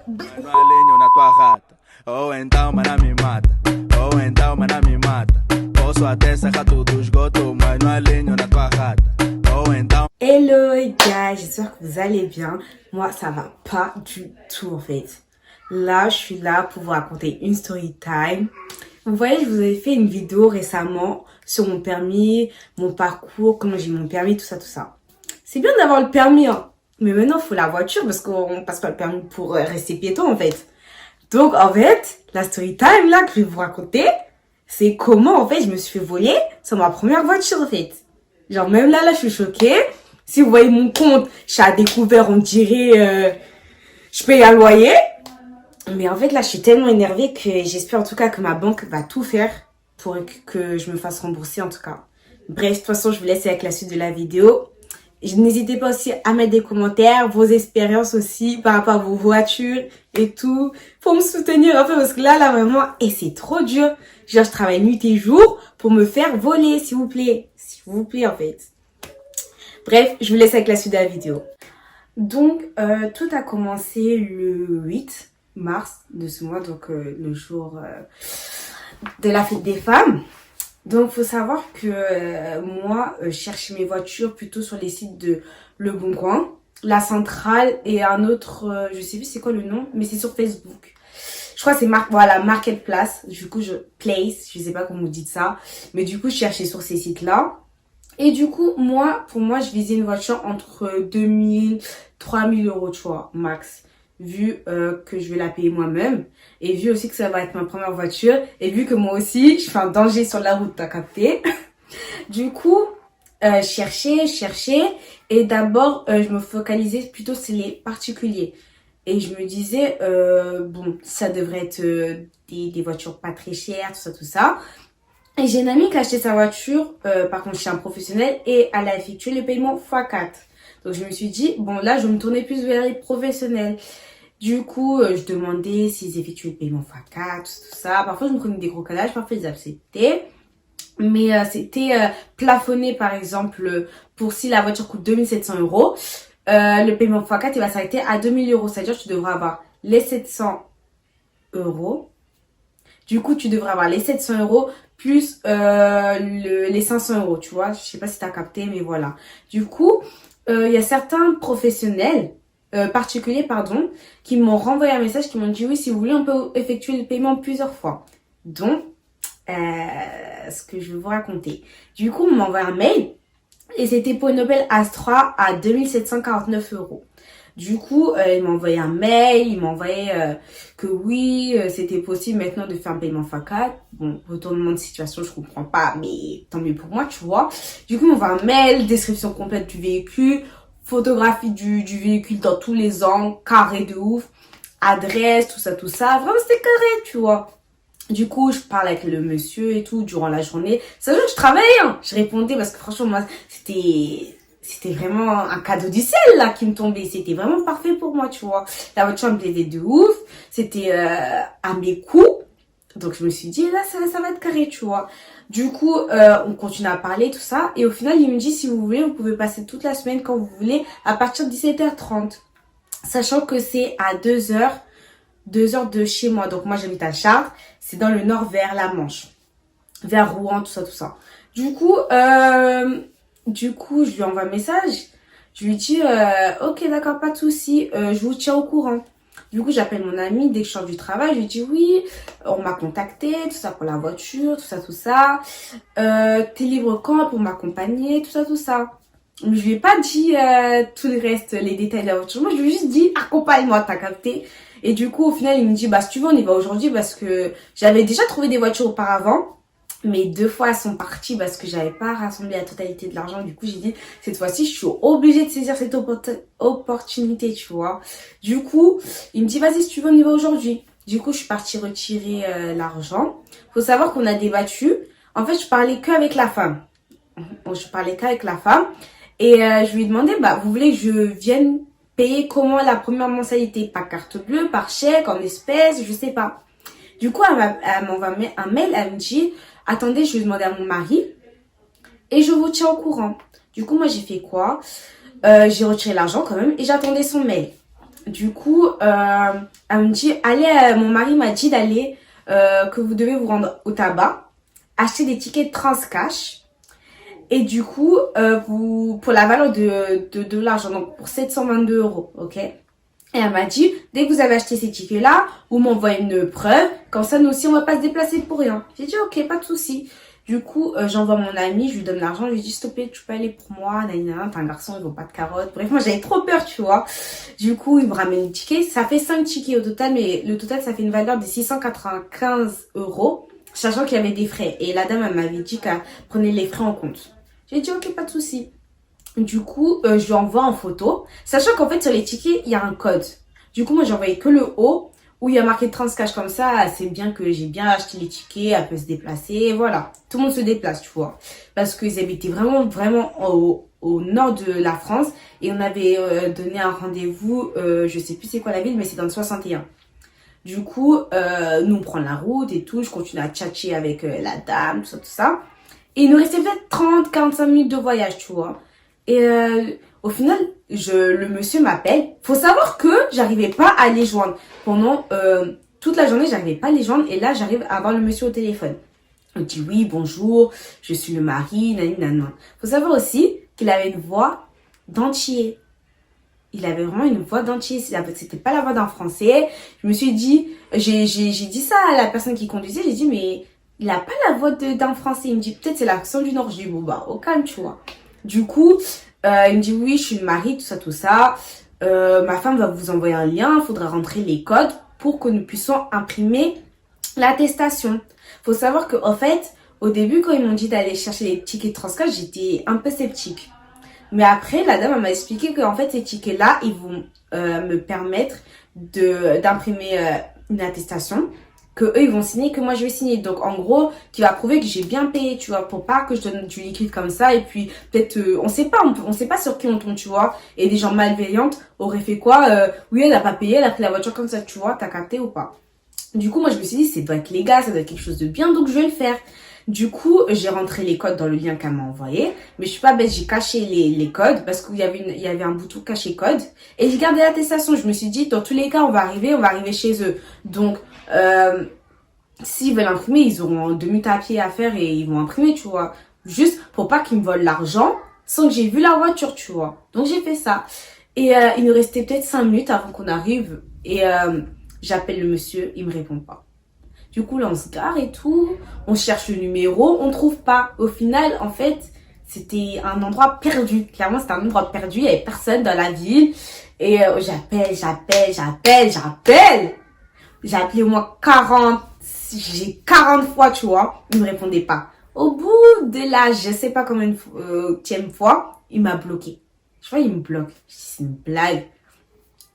Malinho na tua rata, ou então mana me mata, ou então mana me mata. Posso até serrar tudo o esgoto, mas não alinho na tua rata, ou então. Hello les gars, j'espère que vous allez bien. Moi, ça va pas du tout en fait. Là, je suis là pour vous raconter une story time. Vous voyez, je vous avais fait une vidéo récemment sur mon permis, mon parcours, comment j'ai mon permis, tout ça, tout ça. C'est bien d'avoir le permis, hein. Mais maintenant, il faut la voiture parce qu'on passe pas le permis pour rester piéton en fait. Donc, en fait, la story time là que je vais vous raconter, c'est comment en fait je me suis fait voler sur ma première voiture en fait. Genre même là, je suis choquée. Si vous voyez mon compte, je suis à découvert, on dirait je paye un loyer. Mais en fait là, je suis tellement énervée que j'espère en tout cas que ma banque va tout faire pour que je me fasse rembourser en tout cas. Bref, de toute façon, je vous laisse avec la suite de la vidéo. N'hésitez pas aussi à mettre des commentaires, vos expériences aussi par rapport à vos voitures et tout. Faut me soutenir un peu parce que là vraiment, et c'est trop dur. Genre, je travaille nuit et jour pour me faire voler, s'il vous plaît. S'il vous plaît, en fait. Bref, je vous laisse avec la suite de la vidéo. Donc, tout a commencé le 8 mars de ce mois, donc le jour de la fête des femmes. Donc, faut savoir que moi, je cherche mes voitures plutôt sur les sites de Le Bon Coin, La Centrale et un autre, je sais plus c'est quoi le nom, mais c'est sur Facebook. Je crois que c'est voilà, Marketplace. Du coup, je sais pas comment vous dites ça, mais du coup, je cherchais sur ces sites-là. Et du coup, pour moi, je visais une voiture entre 2000, 3000 euros, tu vois, max. Vu que je vais la payer moi-même. Et vu aussi que ça va être ma première voiture. Et vu que moi aussi, je fais un danger sur la route, t'as capté. Du coup, je cherchais. Et d'abord, je me focalisais plutôt sur les particuliers. Et je me disais, bon, ça devrait être des voitures pas très chères, tout ça. Et j'ai une amie qui a acheté sa voiture, par contre, chez un professionnel. Et elle a effectué le paiement x4. Donc, je me suis dit, bon, là, je vais me tourner plus vers les professionnels. Du coup, je demandais s'ils effectuaient le paiement x4, tout ça. Parfois, je me prenais des gros calages, parfois, ils acceptaient. Mais c'était plafonné, par exemple, pour si la voiture coûte 2700 euros, le paiement x4, il va s'arrêter à 2000 euros. C'est-à-dire que tu devras avoir les 700 euros. Du coup, tu devrais avoir les 700 euros plus les 500 euros, tu vois. Je sais pas si tu as capté, mais voilà. Du coup, il y a certains professionnels, particuliers, pardon, qui m'ont renvoyé un message, qui m'ont dit, oui, si vous voulez, on peut effectuer le paiement plusieurs fois. Donc, ce que je vais vous raconter. Du coup, on m'a envoyé un mail et c'était pour une Opel Astra à 2749 euros. Du coup, il m'a envoyé un mail, il m'a envoyé que oui, c'était possible maintenant de faire un paiement x4. Bon, retournement de situation, je comprends pas, mais tant mieux pour moi, tu vois. Du coup, il m'envoie un mail, description complète du véhicule, photographie du véhicule dans tous les angles, carré de ouf, adresse, tout ça. Vraiment, c'était carré, tu vois. Du coup, je parle avec le monsieur et tout durant la journée. C'est vrai que je travaillais, hein. Je répondais parce que franchement, moi, c'était vraiment un cadeau du ciel, là, qui me tombait. C'était vraiment parfait pour moi, tu vois. La voiture me plaisait de ouf. C'était à mes coups. Donc, je me suis dit, là, ça va être carré, tu vois. Du coup, on continue à parler, tout ça. Et au final, il me dit, si vous voulez, vous pouvez passer toute la semaine quand vous voulez, à partir de 17h30. Sachant que c'est à 2 heures de chez moi. Donc, moi, j'habite à Chartres. C'est dans le nord vers la Manche. Vers Rouen, tout ça. Du coup, je lui envoie un message. Je lui dis, ok, d'accord, pas de souci. Je vous tiens au courant. Du coup, j'appelle mon ami dès que je sors du travail. Je lui dis, oui, on m'a contacté, tout ça pour la voiture, tout ça. T'es libre quand pour m'accompagner, tout ça. Mais je lui ai pas dit tout le reste, les détails de la voiture. Moi, je lui ai juste dit, accompagne-moi, t'as capté. Et du coup, au final, il me dit, bah, si tu veux, on y va aujourd'hui parce que j'avais déjà trouvé des voitures auparavant. Mais 2 fois, elles sont parties parce que j'avais pas rassemblé la totalité de l'argent. Du coup, j'ai dit, cette fois-ci, je suis obligée de saisir cette opportunité, tu vois. Du coup, il me dit, vas-y, si tu veux, on y va aujourd'hui. Du coup, je suis partie retirer l'argent. Faut savoir qu'on a débattu. En fait, je parlais qu'avec la femme. Et je lui ai demandé, bah, vous voulez que je vienne payer comment la première mensualité? Par carte bleue, par chèque, en espèces, je sais pas. Du coup, elle m'envoie un mail, elle me dit, attendez, je vais demander à mon mari et je vous tiens au courant. Du coup, moi, j'ai fait quoi? J'ai retiré l'argent quand même et j'attendais son mail. Du coup, elle me dit, allez, mon mari m'a dit d'aller, que vous devez vous rendre au tabac, acheter des tickets Transcash. Et du coup, pour la valeur de l'argent, donc pour 722 €, ok? Et elle m'a dit, dès que vous avez acheté ces tickets-là, vous m'envoyez une preuve, comme ça nous aussi on va pas se déplacer pour rien. J'ai dit ok, pas de souci. Du coup, j'envoie mon ami, je lui donne l'argent, je lui dis s'il te plaît, tu peux aller pour moi, nanana, t'es un garçon, il vaut pas de carottes. Bref, moi j'avais trop peur, tu vois. Du coup, il me ramène les tickets, ça fait 5 tickets au total, mais le total ça fait une valeur de 695 €, sachant qu'il y avait des frais. Et la dame, elle m'avait dit qu'elle prenait les frais en compte. J'ai dit ok, pas de souci. Du coup, je lui envoie en photo, sachant qu'en fait sur les tickets, il y a un code. Du coup, moi j'ai envoyé que le haut, où il y a marqué Transcash comme ça, c'est bien que j'ai bien acheté les tickets, elle peut se déplacer, et voilà. Tout le monde se déplace, tu vois. Parce qu'ils habitaient vraiment au nord de la France, et on avait donné un rendez-vous, je sais plus c'est quoi la ville, mais c'est dans le 61. Du coup, nous on prend la route et tout, je continue à tchatcher avec la dame, tout ça. Et il nous restait peut-être 30-45 minutes de voyage, tu vois. Et au final, le monsieur m'appelle. Faut savoir que j'arrivais pas à les joindre. Pendant toute la journée, j'arrivais pas à les joindre. Et là, j'arrive à avoir le monsieur au téléphone. Il me dit oui, bonjour, je suis le mari, nanana. Faut savoir aussi qu'il avait une voix d'entier. Il avait vraiment une voix d'entier. C'était pas la voix d'un Français. Je me suis dit, j'ai dit ça à la personne qui conduisait. J'ai dit, mais il a pas la voix d'un Français. Il me dit, peut-être c'est l'accent du Nord. Je dis, bon, bah, au calme, tu vois. Du coup, il me dit, oui, je suis le mari, tout ça. Ma femme va vous envoyer un lien. Il faudra rentrer les codes pour que nous puissions imprimer l'attestation. Faut savoir que, en fait, au début, quand ils m'ont dit d'aller chercher les tickets de Transcash, j'étais un peu sceptique. Mais après, la dame m'a expliqué que en fait, ces tickets-là, ils vont me permettre d'imprimer une attestation que eux ils vont signer, que moi je vais signer. Donc en gros, qui va prouver que j'ai bien payé, tu vois, pour pas que je donne du liquide comme ça. Et puis peut-être, on sait pas sur qui on tombe, tu vois. Et des gens malveillantes auraient fait quoi oui, elle a pas payé, elle a pris la voiture comme ça, tu vois, t'as capté ou pas. Du coup, moi je me suis dit, ça doit être légal, ça doit être quelque chose de bien, donc je vais le faire. Du coup, j'ai rentré les codes dans le lien qu'elle m'a envoyé. Mais je suis pas bête, j'ai caché les codes parce qu'il y avait un bouton caché code. Et j'ai gardé l'attestation. Je me suis dit, dans tous les cas, on va arriver chez eux. Donc, s'ils veulent imprimer, ils auront 2 minutes à pied à faire et ils vont imprimer, tu vois. Juste pour pas qu'ils me volent l'argent sans que j'ai vu la voiture, tu vois. Donc, j'ai fait ça. Et il nous restait peut-être 5 minutes avant qu'on arrive. Et j'appelle le monsieur, il me répond pas. Du coup, là, on se gare et tout. On cherche le numéro, on trouve pas. Au final, en fait, c'était un endroit perdu. Clairement, c'était un endroit perdu. Il y avait personne dans la ville. Et j'appelle. J'ai appelé au moins 40 fois, tu vois. Il me répondait pas. Au bout de la, je sais pas combien de fois, il m'a bloqué. Je vois, il me bloque. Je dis, c'est une blague.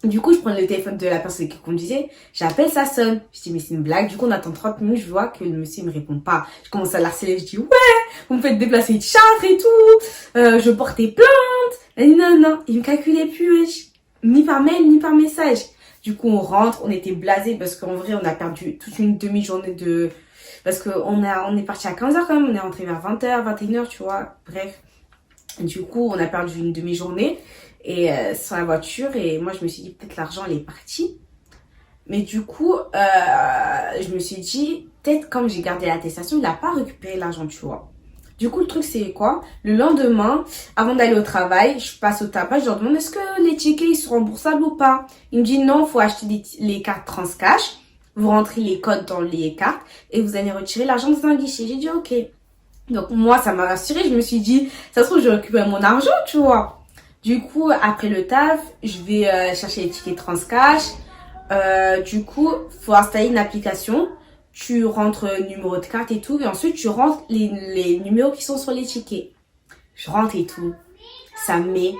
Du coup, je prends le téléphone de la personne qui conduisait, j'appelle, ça sonne. Je dis, mais c'est une blague. Du coup, on attend 30 minutes, je vois que le monsieur me répond pas. Je commence à l'harceler, je dis, ouais, vous me faites déplacer de Chartres et tout, je portais plainte. Et non, il me calculait plus, wesh. Ni par mail, ni par message. Du coup, on rentre, on était blasés parce qu'en vrai, on a perdu toute une demi-journée parce qu'on est parti à 15h quand même, on est rentré vers 20h, 21h, tu vois. Bref. Du coup, on a perdu une demi-journée. Et sans la voiture, et moi je me suis dit peut-être l'argent elle est partie, mais du coup je me suis dit peut-être comme j'ai gardé l'attestation il n'a pas récupéré l'argent, tu vois. Du coup le truc c'est quoi, le lendemain avant d'aller au travail je passe au tabac, je leur demande est-ce que les tickets ils sont remboursables ou pas. Il me dit non, faut acheter les cartes Transcash, vous rentrez les codes dans les cartes et vous allez retirer l'argent dans un guichet. J'ai dit ok, donc moi ça m'a rassurée, je me suis dit ça se trouve je récupère mon argent, tu vois. Du coup, après le taf, je vais chercher les tickets Transcash. Du coup, faut installer une application. Tu rentres le numéro de carte et tout. Et ensuite, tu rentres les numéros qui sont sur les tickets. Je rentre et tout. Ça met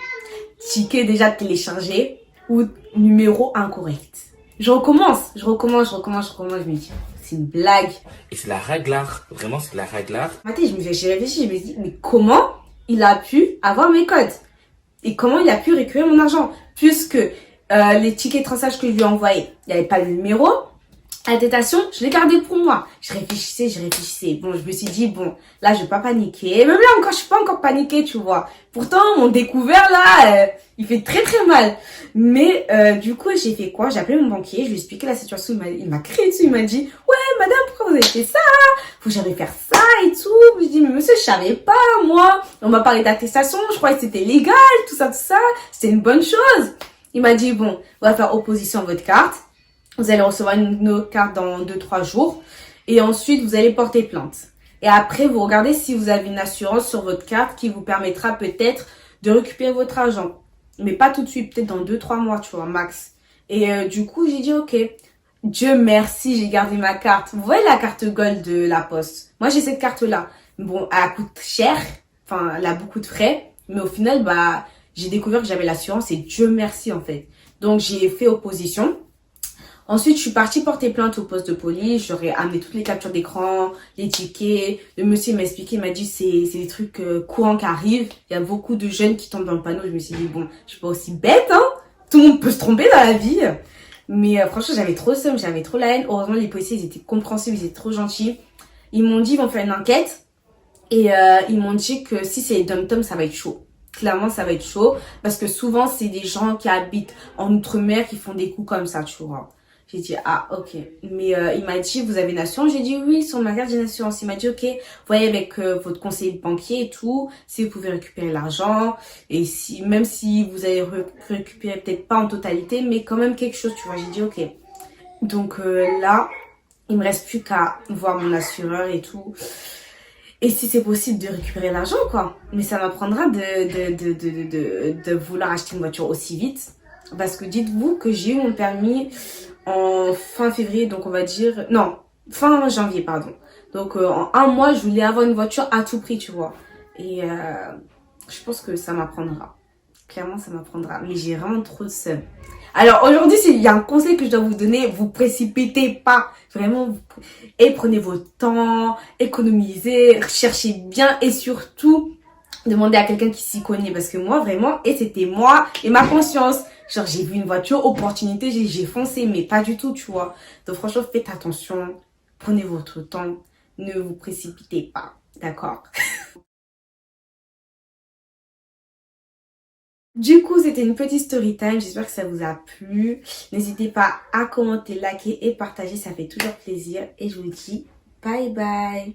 ticket déjà téléchargé ou numéro incorrect. Je recommence. Je me dis, c'est une blague. Et c'est la raglar. Vraiment, c'est la raglar. Attends, j'ai réfléchi. Je me dis, mais comment il a pu avoir mes codes? Et comment il a pu récupérer mon argent? Puisque les tickets de Transcash que je lui ai envoyés, il n'y avait pas le numéro. Attestation, je l'ai gardé pour moi. Je réfléchissais. Bon, je me suis dit, bon, là, je vais pas paniquer. Même là encore, je suis pas encore paniquée, tu vois. Pourtant, mon découvert, là, il fait très très mal. Mais, du coup, j'ai fait quoi? J'ai appelé mon banquier, je lui ai expliqué la situation. Il m'a crié dessus, il m'a dit, ouais, madame, pourquoi vous avez fait ça? Faut jamais faire ça et tout. Je dis, mais monsieur, je savais pas, moi. On m'a parlé d'attestation, je croyais que c'était légal, tout ça. C'était une bonne chose. Il m'a dit, bon, on va faire opposition à votre carte. Vous allez recevoir une autre carte dans 2-3 jours. Et ensuite, vous allez porter plainte. Et après, vous regardez si vous avez une assurance sur votre carte qui vous permettra peut-être de récupérer votre argent. Mais pas tout de suite, peut-être dans 2-3 mois, tu vois, max. Et du coup, j'ai dit, ok, Dieu merci, j'ai gardé ma carte. Vous voyez la carte Gold de la Poste? Moi, j'ai cette carte-là. Bon, elle coûte cher. Enfin, elle a beaucoup de frais. Mais au final, bah, j'ai découvert que j'avais l'assurance et Dieu merci, en fait. Donc, j'ai fait opposition. Ensuite, je suis partie porter plainte au poste de police. J'aurais amené toutes les captures d'écran, les tickets. Le monsieur m'a expliqué, il m'a dit c'est des trucs courants qui arrivent. Il y a beaucoup de jeunes qui tombent dans le panneau. Je me suis dit bon, je suis pas aussi bête, hein. Tout le monde peut se tromper dans la vie. Mais franchement, j'avais trop le seum, j'avais trop la haine. Heureusement, les policiers, ils étaient compréhensifs, ils étaient trop gentils. Ils m'ont dit, ils vont faire une enquête. Et ils m'ont dit que si c'est les dom-toms, ça va être chaud. Clairement, ça va être chaud. Parce que souvent, c'est des gens qui habitent en outre-mer qui font des coups comme ça, tu vois. J'ai dit, ah, ok. Mais il m'a dit, vous avez une assurance? J'ai dit, oui, sur ma carte, j'ai une assurance. Il m'a dit, ok, voyez avec votre conseiller banquier et tout, si vous pouvez récupérer l'argent. Et si même si vous allez récupérer peut-être pas en totalité, mais quand même quelque chose, tu vois. J'ai dit, ok. Donc là, il me reste plus qu'à voir mon assureur et tout. Et si c'est possible de récupérer l'argent, quoi. Mais ça m'apprendra de vouloir acheter une voiture aussi vite. Parce que dites-vous que j'ai eu mon permis en fin février, donc on va dire... Non, fin janvier, pardon. Donc en un mois, je voulais avoir une voiture à tout prix, tu vois. Et je pense que ça m'apprendra. Clairement, ça m'apprendra. Mais j'ai vraiment trop de seum. Alors aujourd'hui, s'il y a un conseil que je dois vous donner, vous précipitez pas. Vraiment, et prenez votre temps, économisez, cherchez bien et surtout, demandez à quelqu'un qui s'y connaît. Parce que moi, vraiment, et c'était moi et ma conscience. Genre, j'ai vu une voiture, opportunité, j'ai foncé, mais pas du tout, tu vois. Donc franchement, faites attention, prenez votre temps, ne vous précipitez pas. D'accord? Du coup, c'était une petite story time. J'espère que ça vous a plu. N'hésitez pas à commenter, liker et partager. Ça fait toujours plaisir. Et je vous dis bye bye.